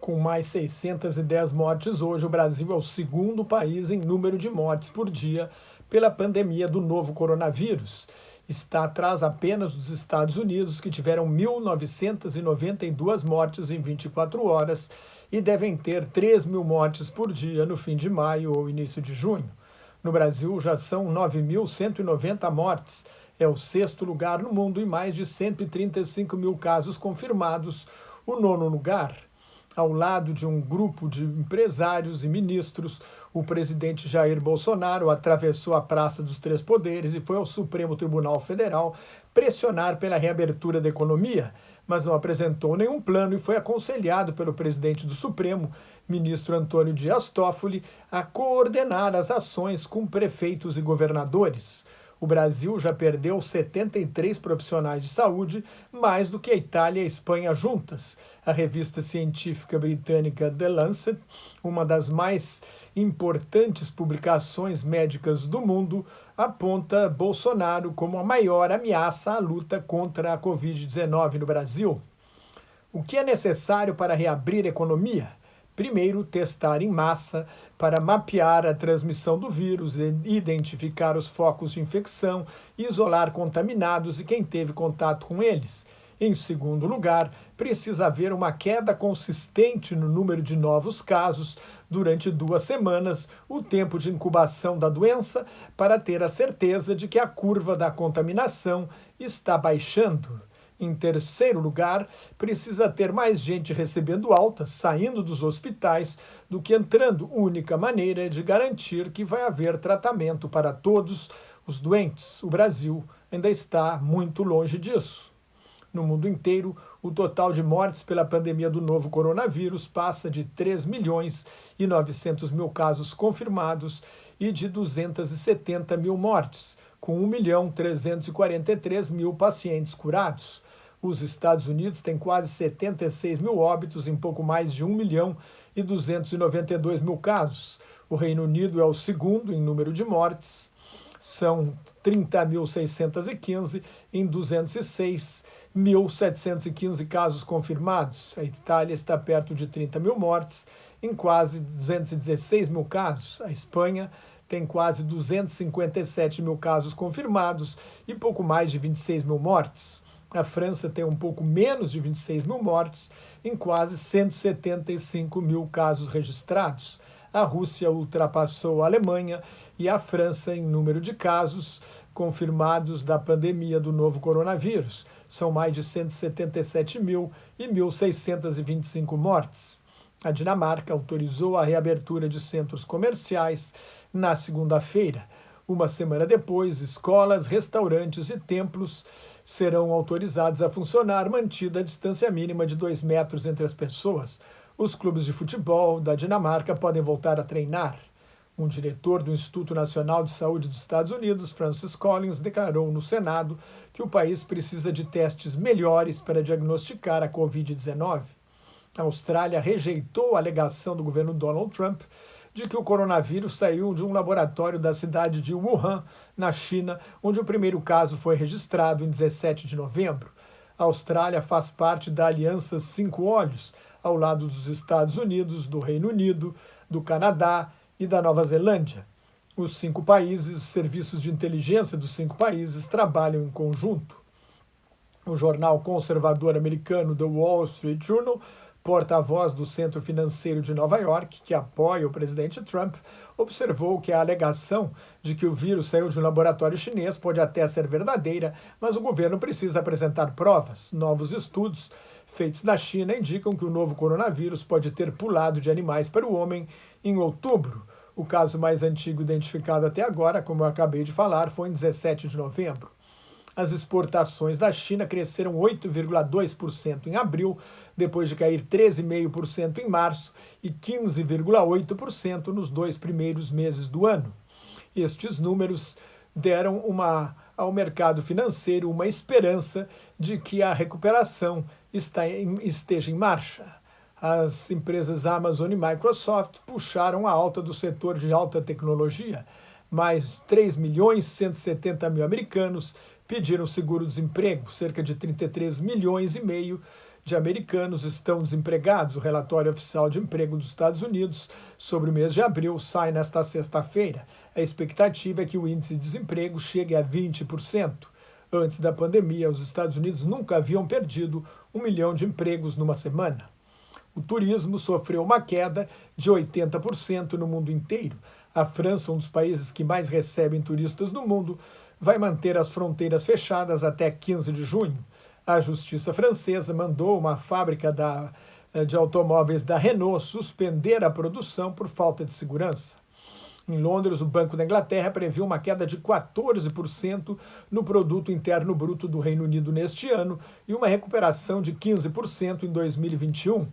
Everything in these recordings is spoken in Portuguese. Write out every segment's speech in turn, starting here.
Com mais 610 mortes hoje, o Brasil é o segundo país em número de mortes por dia pela pandemia do novo coronavírus. Está atrás apenas dos Estados Unidos, que tiveram 1.992 mortes em 24 horas e devem ter 3.000 mortes por dia no fim de maio ou início de junho. No Brasil, já são 9.190 mortes. É o sexto lugar no mundo e mais de 135 mil casos confirmados, o nono lugar. Ao lado de um grupo de empresários e ministros, o presidente Jair Bolsonaro atravessou a Praça dos Três Poderes e foi ao Supremo Tribunal Federal pressionar pela reabertura da economia, mas não apresentou nenhum plano e foi aconselhado pelo presidente do Supremo, ministro Antônio Dias Toffoli, a coordenar as ações com prefeitos e governadores. O Brasil já perdeu 73 profissionais de saúde, mais do que a Itália e a Espanha juntas. A revista científica britânica The Lancet, uma das mais importantes publicações médicas do mundo, aponta Bolsonaro como a maior ameaça à luta contra a Covid-19 no Brasil. O que é necessário para reabrir a economia? Primeiro, testar em massa para mapear a transmissão do vírus, identificar os focos de infecção, isolar contaminados e quem teve contato com eles. Em segundo lugar, precisa haver uma queda consistente no número de novos casos durante 2 semanas, o tempo de incubação da doença, para ter a certeza de que a curva da contaminação está baixando. Em terceiro lugar, precisa ter mais gente recebendo alta, saindo dos hospitais, do que entrando, única maneira de garantir que vai haver tratamento para todos os doentes. O Brasil ainda está muito longe disso. No mundo inteiro, o total de mortes pela pandemia do novo coronavírus passa de 3.900.000 casos confirmados e de 270 mil mortes, com 1.343.000 pacientes curados. Os Estados Unidos têm quase 76 mil óbitos em pouco mais de 1.292.000 casos. O Reino Unido é o segundo em número de mortes, são 30.615 em 206.715 casos confirmados. A Itália está perto de 30 mil mortes em quase 216 mil casos. A Espanha tem quase 257 mil casos confirmados e pouco mais de 26 mil mortes. A França tem um pouco menos de 26 mil mortes em quase 175 mil casos registrados. A Rússia ultrapassou a Alemanha e a França em número de casos confirmados da pandemia do novo coronavírus. São mais de 177 mil e 1.625 mortes. A Dinamarca autorizou a reabertura de centros comerciais na segunda-feira. Uma semana depois, escolas, restaurantes e templos serão autorizados a funcionar, mantida a distância mínima de 2 metros entre as pessoas. Os clubes de futebol da Dinamarca podem voltar a treinar. Um diretor do Instituto Nacional de Saúde dos Estados Unidos, Francis Collins, declarou no Senado que o país precisa de testes melhores para diagnosticar a Covid-19. A Austrália rejeitou a alegação do governo Donald Trump de que o coronavírus saiu de um laboratório da cidade de Wuhan, na China, onde o primeiro caso foi registrado em 17 de novembro. A Austrália faz parte da Aliança Cinco Olhos, ao lado dos Estados Unidos, do Reino Unido, do Canadá e da Nova Zelândia. Os 5 países, os serviços de inteligência dos 5 países trabalham em conjunto. O jornal conservador americano The Wall Street Journal, porta-voz do Centro Financeiro de Nova York, que apoia o presidente Trump, observou que a alegação de que o vírus saiu de um laboratório chinês pode até ser verdadeira, mas o governo precisa apresentar provas. Novos estudos feitos na China indicam que o novo coronavírus pode ter pulado de animais para o homem em outubro. O caso mais antigo identificado até agora, como eu acabei de falar, foi em 17 de novembro. As exportações da China cresceram 8,2% em abril, depois de cair 13,5% em março e 15,8% nos 2 primeiros meses do ano. Estes números deram ao mercado financeiro uma esperança de que a recuperação esteja em marcha. As empresas Amazon e Microsoft puxaram a alta do setor de alta tecnologia. Mais 3.170.000 americanos pediram seguro-desemprego, cerca de 33 milhões e meio de americanos estão desempregados. O relatório oficial de emprego dos Estados Unidos sobre o mês de abril sai nesta sexta-feira. A expectativa é que o índice de desemprego chegue a 20%. Antes da pandemia, os Estados Unidos nunca haviam perdido 1 milhão de empregos numa semana. O turismo sofreu uma queda de 80% no mundo inteiro. A França, um dos países que mais recebem turistas no mundo, vai manter as fronteiras fechadas até 15 de junho. A justiça francesa mandou uma fábrica de automóveis da Renault suspender a produção por falta de segurança. Em Londres, o Banco da Inglaterra previu uma queda de 14% no produto interno bruto do Reino Unido neste ano e uma recuperação de 15% em 2021.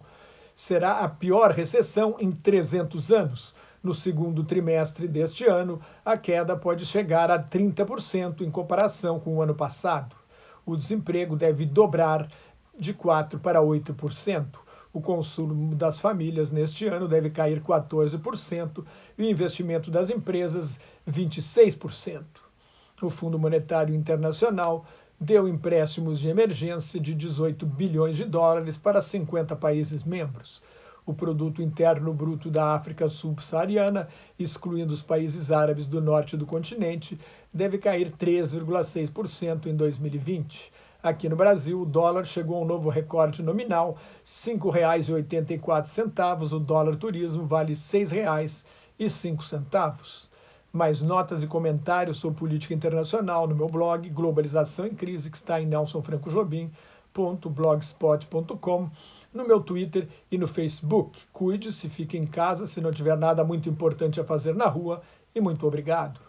Será a pior recessão em 300 anos. No segundo trimestre deste ano, a queda pode chegar a 30% em comparação com o ano passado. O desemprego deve dobrar de 4% para 8%. O consumo das famílias neste ano deve cair 14% e o investimento das empresas 26%. O Fundo Monetário Internacional deu empréstimos de emergência de 18 bilhões de dólares para 50 países membros. O produto interno bruto da África subsaariana, excluindo os países árabes do norte do continente, deve cair 3,6% em 2020. Aqui no Brasil, o dólar chegou a um novo recorde nominal, R$ 5,84. O dólar turismo vale R$ 6,05. Mais notas e comentários sobre política internacional no meu blog Globalização em Crise, que está em nelsonfrancojobim.blogspot.com, no meu Twitter e no Facebook. Cuide-se, fique em casa se não tiver nada muito importante a fazer na rua e muito obrigado.